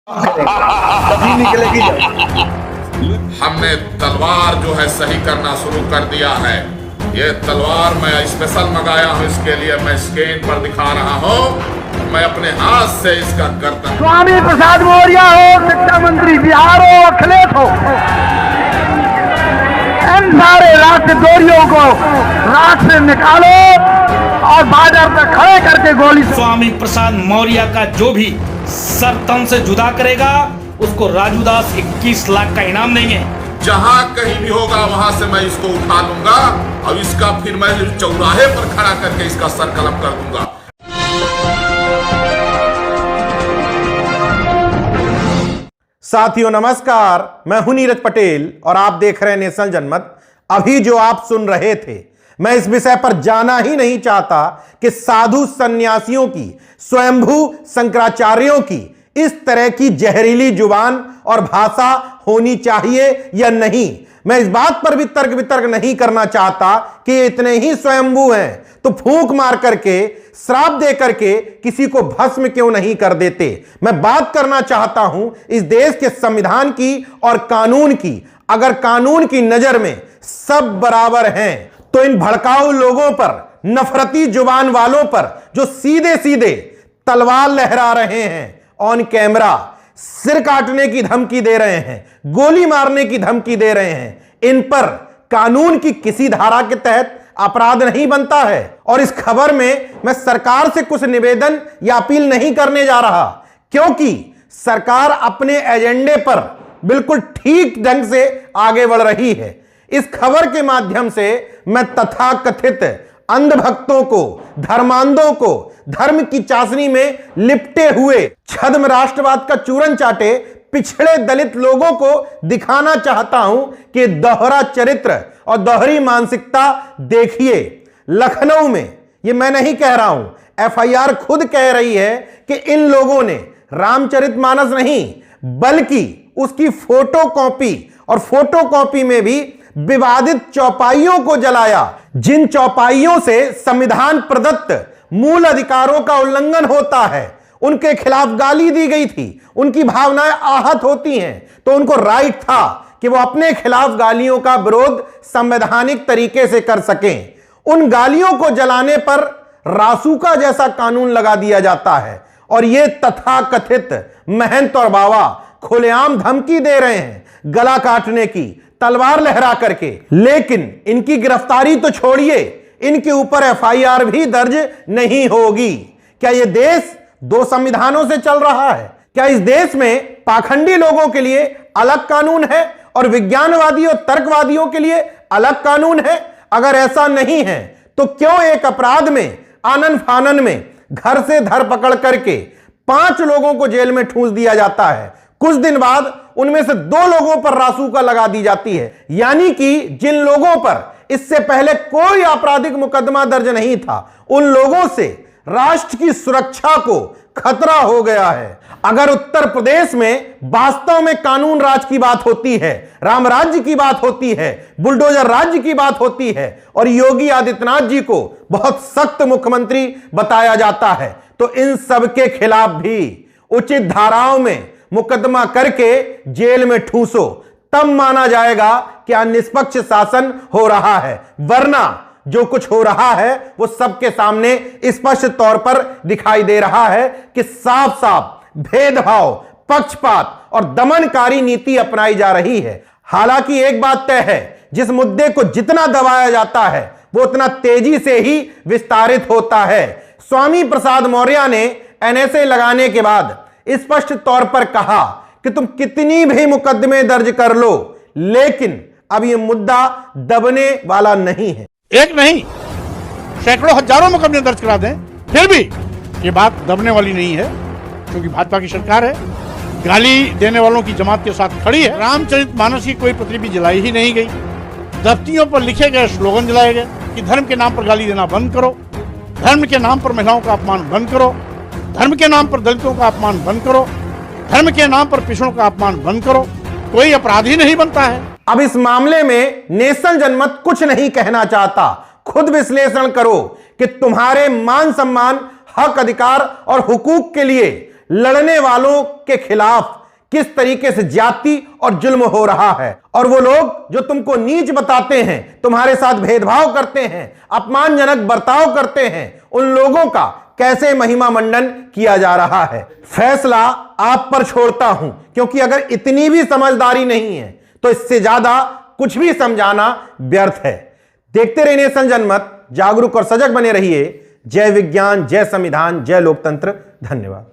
कभी निकलेगी जब। हमने तलवार जो है सही करना शुरू कर दिया है। ये तलवार मैं स्पेशल मंगाया हूँ, इसके लिए मैं स्क्रीन पर दिखा रहा हूँ। मैं अपने हाथ से इसका गर्दन। स्वामी प्रसाद मौर्य हो, शिक्षा मंत्री बिहार हो, अखिलेश हो, इन सारे राष्ट्रद्रोहियों को राष्ट्र से निकालो और बाजार पर खड़े करके गोली। स्वामी प्रसाद मौर्य का जो भी सर तन से जुदा करेगा उसको राजू दास 21 लाख का इनाम देंगे। जहाँ कहीं भी होगा वहां से मैं इसको उठा लूंगा और इसका फिर मैं चौराहे पर खड़ा करके इसका सर कलम कर दूंगा। साथियों नमस्कार, मैं हूं नीरज पटेल और आप देख रहे हैं नेशनल जनमत। अभी जो आप सुन रहे थे, मैं इस विषय पर जाना ही नहीं चाहता कि साधु सन्यासियों की, स्वयंभू शंकराचार्यों की इस तरह की जहरीली जुबान और भाषा होनी चाहिए या नहीं। मैं इस बात पर भी तर्क वितर्क नहीं करना चाहता कि ये इतने ही स्वयंभू हैं तो फूंक मार करके, श्राप दे करके किसी को भस्म क्यों नहीं कर देते। मैं बात करना चाहता हूं इस देश के संविधान की और कानून की। अगर कानून की नजर में सब बराबर हैं तो इन भड़काऊ लोगों पर, नफरती जुबान वालों पर जो सीधे सीधे तलवार लहरा रहे हैं, ऑन कैमरा सिर काटने की धमकी दे रहे हैं, गोली मारने की धमकी दे रहे हैं, इन पर कानून की किसी धारा के तहत अपराध नहीं बनता है। और इस खबर में मैं सरकार से कुछ निवेदन या अपील नहीं करने जा रहा, क्योंकि सरकार अपने एजेंडे पर बिल्कुल ठीक ढंग से आगे बढ़ रही है। इस खबर के माध्यम से मैं तथाकथित अंधभक्तों को, धर्मांधों को, धर्म की चाशनी में लिपटे हुए छद्म राष्ट्रवाद का चूरन चाटे पिछड़े दलित लोगों को दिखाना चाहता हूं कि दोहरा चरित्र और दोहरी मानसिकता देखिए। लखनऊ में, ये मैं नहीं कह रहा हूं, एफआईआर खुद कह रही है कि इन लोगों ने रामचरितमानस नहीं बल्कि उसकी फोटोकॉपी, और फोटोकॉपी में भी विवादित चौपाइयों को जलाया, जिन चौपाइयों से संविधान प्रदत्त मूल अधिकारों का उल्लंघन होता है। उनके खिलाफ गाली दी गई थी, उनकी भावनाएं आहत होती हैं, तो उनको राइट था कि वो अपने खिलाफ गालियों का विरोध संवैधानिक तरीके से कर सकें। उन गालियों को जलाने पर रासुका जैसा कानून लगा दिया जाता है और ये तथाकथित महंत और बाबा खुलेआम धमकी दे रहे हैं गला काटने की, तलवार लहरा करके। लेकिन इनकी गिरफ्तारी तो छोड़िए, इनके ऊपर एफआईआर भी दर्ज नहीं होगी। क्या यह देश दो संविधानों से चल रहा है? क्या इस देश में पाखंडी लोगों के लिए अलग कानून है और विज्ञानवादी और तर्कवादियों के लिए अलग कानून है? अगर ऐसा नहीं है तो क्यों एक अपराध में, आनन फानन में घर से धरपकड़ करके 5 लोगों को जेल में ठूंस दिया जाता है, कुछ दिन बाद उनमें से 2 लोगों पर रासुका लगा दी जाती है। यानी कि जिन लोगों पर इससे पहले कोई आपराधिक मुकदमा दर्ज नहीं था, उन लोगों से राष्ट्र की सुरक्षा को खतरा हो गया है। अगर उत्तर प्रदेश में वास्तव में कानून राज की बात होती है, राम राज्य की बात होती है, बुलडोजर राज्य की बात होती है और योगी आदित्यनाथ जी को बहुत सख्त मुख्यमंत्री बताया जाता है, तो इन सब के खिलाफ भी उचित धाराओं में मुकदमा करके जेल में ठूसो, तब माना जाएगा कि निष्पक्ष शासन हो रहा है। वरना जो कुछ हो रहा है वो सबके सामने स्पष्ट तौर पर दिखाई दे रहा है कि साफ साफ भेदभाव, पक्षपात और दमनकारी नीति अपनाई जा रही है। हालांकि एक बात तय है, जिस मुद्दे को जितना दबाया जाता है वो उतना तेजी से ही विस्तारित होता है। स्वामी प्रसाद मौर्य ने एनएसए लगाने के बाद स्पष्ट तौर पर कहा कि तुम कितनी भी मुकदमे दर्ज कर लो, लेकिन अब यह मुद्दा दबने वाला नहीं है। एक नहीं, सैकड़ों हजारों मुकदमे दर्ज करा दें, फिर भी ये बात दबने वाली नहीं है, क्योंकि भाजपा की सरकार है, गाली देने वालों की जमात के साथ खड़ी है। रामचरितमानस की कोई प्रतिलिपि जलाई ही नहीं गई, दफ्तियों पर लिखे गए स्लोगन जलाए गए कि धर्म के नाम पर गाली देना बंद करो, धर्म के नाम पर महिलाओं का अपमान बंद करो, धर्म के नाम पर दलितों का अपमान बंद करो, धर्म के नाम पर पिछड़ों का अपमान बंद करो। कोई अपराधी नहीं बनता है। अब इस मामले में नेशनल जनमत कुछ नहीं कहना चाहता। खुद विश्लेषण करो कि तुम्हारे मान सम्मान, हक, अधिकार और हुकूक के लिए लड़ने वालों के खिलाफ किस तरीके से ज्यादती और जुल्म हो रहा है, और वो लोग जो तुमको नीच बताते हैं, तुम्हारे साथ भेदभाव करते हैं, अपमानजनक बर्ताव करते हैं, उन लोगों का कैसे महिमा मंडन किया जा रहा है। फैसला आप पर छोड़ता हूं, क्योंकि अगर इतनी भी समझदारी नहीं है तो इससे ज्यादा कुछ भी समझाना व्यर्थ है। देखते रहिए नेशन जनमत, जागरूक और सजग बने रहिए। जय विज्ञान, जय संविधान, जय लोकतंत्र। धन्यवाद।